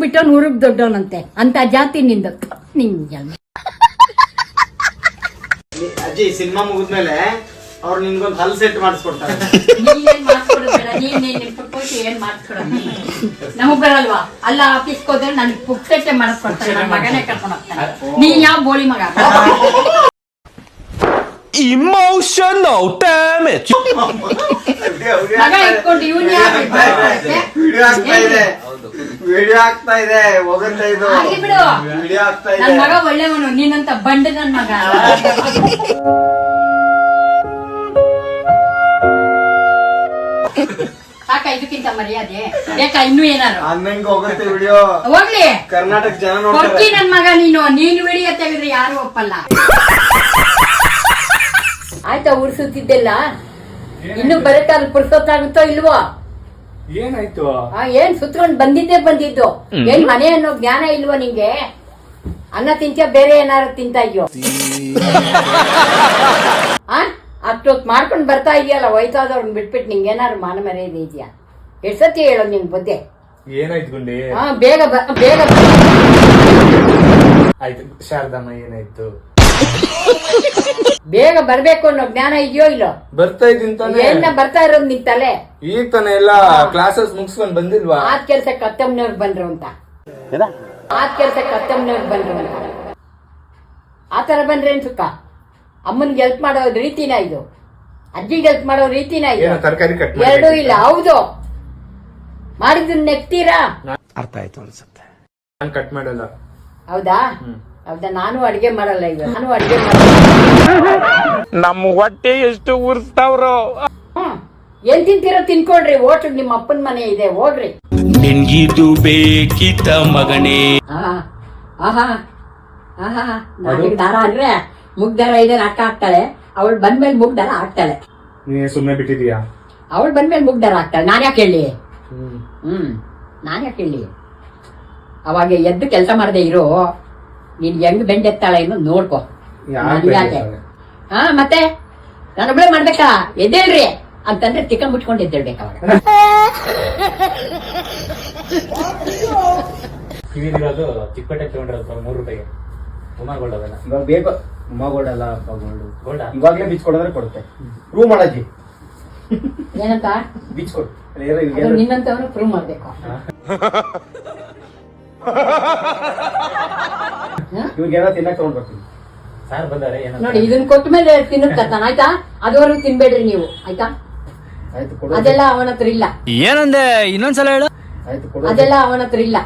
ಬಿಟ್ಟು ನೂರಕ್ಕೆ ದೊಡ್ಡವನಂತೆ ಅಂತ ಜಾತಿ ನಿಂದು ನಿಂಗೆ ಅಜ್ಜಿ ಸಿನಿಮಾ ಮುಗಿದ್ಮೇಲೆ ಅವ್ರು ನಿನ್ಗೊಂದು ಹಲ್ ಸೆಟ್ ಮಾಡಿಸ್ಕೊಡ್ತಾರೆ. ಏನ್ ಮಾಡ್ಕೊಡ ನಮಗ್ ಬರಲ್ವಾ ಅಲ್ಲ ಆಫೀಸ್ಗೆ ಹೋದ್ರೆ ನನ್ಗೆ ಪುಕ್ಸೆಟ್ಟೆ ಮಾಡಿಸ್ಕೊಡ್ತಾರೆ. ನನ್ನ ಮಗನೇ ಕರ್ಕೊಂಡು ಹೋಗ್ತಾನೆ. ನೀ ಯಾವ ಬೋಳಿ ಮಗ? Emotional damage. ಮಗ ಇಟ್ಕೊಂಡು ಇವನ್ ವಿಡಿಯೋ ಆಗ್ತಾ ಇದೆ ಹೋಗುತ್ತೆ ಇದು. ಬಿಡು, ವಿಡಿಯೋ ಆಗ್ತಾ ಇದೆ. ನನ್ ಮಗ ಒಳ್ಳೆವನು, ನೀನಂತ ಬಂಡ ನನ್ ಮಗ. ಸಾಕ ಇದಕ್ಕಿಂತ ಮರ್ಯಾದೆ ಬೇಕಾ? ಇನ್ನೂ ಏನಾರು ಹಂಗಂಗೆ ಹೋಗುತ್ತೆ ವಿಡಿಯೋ. ಹೋಗ್ಲಿ, ಕರ್ನಾಟಕ ಜನ ಕೊಡ್ತಿ ನೋಡ್ತಾರೆ. ನನ್ ಮಗ. ನೀನು ವಿಡಿಯೋ ತೆಗೆದ್ರೆ ಯಾರು ಒಪ್ಪಲ್ಲ. ಆಯ್ತಾ ಉರ್ಸುತ್ತಿದ್ದೆಲ್ಲ ಇನ್ನು ಬರಕಾಲ ಪುರ್ಸೊತ್ತಾಗುತ್ತೋ ಇಲ್ವೋ? ಏನಾಯ್ತು? ಏನ್ ಸುತ್ಕೊಂಡ್ ಬಂದಿದ್ದು? ಏನ್ ಮನೆ ಅನ್ನೋ ಜ್ಞಾನ ಇಲ್ವೋ ನಿಂಗೆ? ಅನ್ನ ತಿಂತ ಬೇರೆ ಏನಾರು ತಿಂತ ಇದೆಯೋ? ಅಷ್ಟೊತ್ ಮಾಡ್ಕೊಂಡ್ ಬರ್ತಾ ಇದೆಯಲ್ಲ ವಯಸ್ಸಾದವ್ರನ್ನ ಬಿಟ್ಬಿಟ್ಟು ನಿಂಗೆ ಏನಾರು ಮಾನ ಮರ್ಯಾದೆ ಇದೆಯಾ? ಎಷ್ಟ್ ಸತಿ ಹೇಳೋ ನಿನ್ ಬುದ್ಧಿ? ಏನಾಯ್ತು ಗುಂಡಿ? ಬೇಗ ಆಯ್ತು ಶಾರದಮ್ಮ, ಏನಾಯ್ತು? ಬೇಗ ಬರ್ಬೇಕು ಅನ್ನೋ ಜ್ಞಾನ ಇದೆಯೋ ಇಲ್ಲೋ? ಬರ್ತಾ ಇದ್ದೀನಿ. ಏನ ಬರ್ತಾ ಇರೋದು ನಿನ್ ತಲೆ? ಈಗ ತಾನೆ ಎಲ್ಲ ಕ್ಲಾಸಸ್ ಮುಗಿಸ್ಕೊಂಡ್ ಬಂದಿಲ್ವಾ? ಆದ್ ಕೆಲ್ಸ ಕತ್ತಮ್ಮನವ್ರು ಬಂದ್ರು ಅಂತ. ಆತರ ಬಂದ್ರೆ ಏನ್ ಸುಖ? ಅಮ್ಮನ್ಗೆ ಹೆಲ್ಪ್ ಮಾಡೋ ರೀತಿನ ಇದು? ಅಜ್ಜಿಗೆ ಹೆಲ್ಪ್ ಮಾಡೋ ರೀತಿನ ಇದು? ತರಕಾರಿ ಕಟ್ ಎರಡೂ ಇಲ್ಲ. ಹೌದು, ಮಾಡಿದ್ದನ್ನ ನೆಕ್ತೀರಾ? ಅರ್ಥ ಆಯ್ತು ಅನ್ಸುತ್ತೆ. ನಾನು ಕಟ್ ಮಾಡಲ್ಲ. ಹೌದಾ? ನಾನು ಅಡಿಗೆ ಮಾಡಲ್ಲ. ಈಗ ನಮ್ಮ ಹೊಟ್ಟೆ ಎಷ್ಟು ಉರ್ಸ್ತಾವ್ರೋ. ಏನ್ ತಿಂತೀರೋ ತಿನ್ಕೊಳ್ರಿ. ಹೋಟ್ಲ್ ನಿಮ್ಮ ಅಪ್ಪನ ಮನೆ ಇದೆ, ಹೋಗ್ರಿ. ನಿನ್ಗಿದು ಬೇಕಿತ್ತ ಮಗನೇ? ನನಗೆ ದಾರ ಅಂದ್ರೆ ಮುಗ್ ದಾರ ಇದೆ, ಅಕ್ಕ ಹಾಕ್ತಾಳೆ. ಅವಳು ಬಂದ್ಮೇಲೆ ಮುಗ್ ದಾರ ಹಾಕ್ತಾಳೆ. ನೀ ಸುಮ್ನೆ ಬಿಟ್ಟಿದೀಯಾ? ಅವಳು ಬಂದ್ಮೇಲೆ ಮುಗ್ ದಾರ ಹಾಕ್ತಾಳೆ. ನಾನ್ ಯಾಕೆ ಹೇಳಿ? ನಾನ್ ಯಾಕೆ ಹೇಳಿ? ಅವಾಗ ಎದ್ದು ಕೆಲಸ ಮಾಡದೆ ಇರೋ ನೀನ್ ಹೆಂಗ್ ಬೆಂಡೆತ್ತಾಳೆ ಇನ್ನು ನೋಡ್ಕೊ. ಯಾಕೆ? ಮತ್ತೆ ನಾನೊಬ್ಳೆ ಮಾಡ್ಬೇಕಾ? ಎದ್ದೇಳ್ರಿ ಅಂತಂದ್ರೆ ಚಿಕನ್ ಮುಚ್ಕೊಂಡು ಎದ್ದೇಳ್ಬೇಕು. ಅವಾಗ ಕಿವಿದಿರೋದು ಚಿಕ್ಕಪೇಟೆ ತಗೊಂಡಿರೋದು 3 ರೂಪಾಯಿಗೆ. ಉಮಾಗೋಲ್ಡ್ ಅವೆಲ್ಲ ಇವಾಗ ಬೇಕು. ಉಮಾಗೋಲ್ಡ್ ಅಲ್ಲ, ಗೋಲ್ಡ್ ಇವಾಗ್ಲೇ ಬೀಚ್ ಕೊಡೋದ್ರೆ ಕೊಡುತ್ತೆ. ಪ್ರೂವ್ ಮಾಡಜ್ಜಿ. ಏನಂತ ಬೀಚ್ ಕೊಡು. ನಿನ್ನಂತವನು ಪ್ರೂವ್ ಮಾಡ್ಬೇಕು. ಇವ್ರಿಗೆಲ್ಲ ತಿನ್ನಕ್ ತಗೊಂಡ್ಬರ್ತೀನಿ. ಸಾರ್ ಬಂದಾರೆ ನೋಡಿ, ಇದನ್ನ ಕೊಟ್ಟ ಮೇಲೆ ತಿನ್ನತ್ತಾನ. ಆಯ್ತಾ? ಅದುವರೆಗೂ ತಿನ್ಬೇಡ್ರಿ ನೀವು. ಆಯ್ತಾ? ಆಯ್ತು ಕೊಡು. ಅದೆಲ್ಲ ಅವನ ಹತ್ರ ಇಲ್ಲ. ಏನಂದೆ? ಇನ್ನೊಂದ್ಸಲ ಹೇಳು. ಆಯ್ತು ಕೊಡು. ಅದೆಲ್ಲ ಅವನ ಹತ್ರ ಇಲ್ಲ.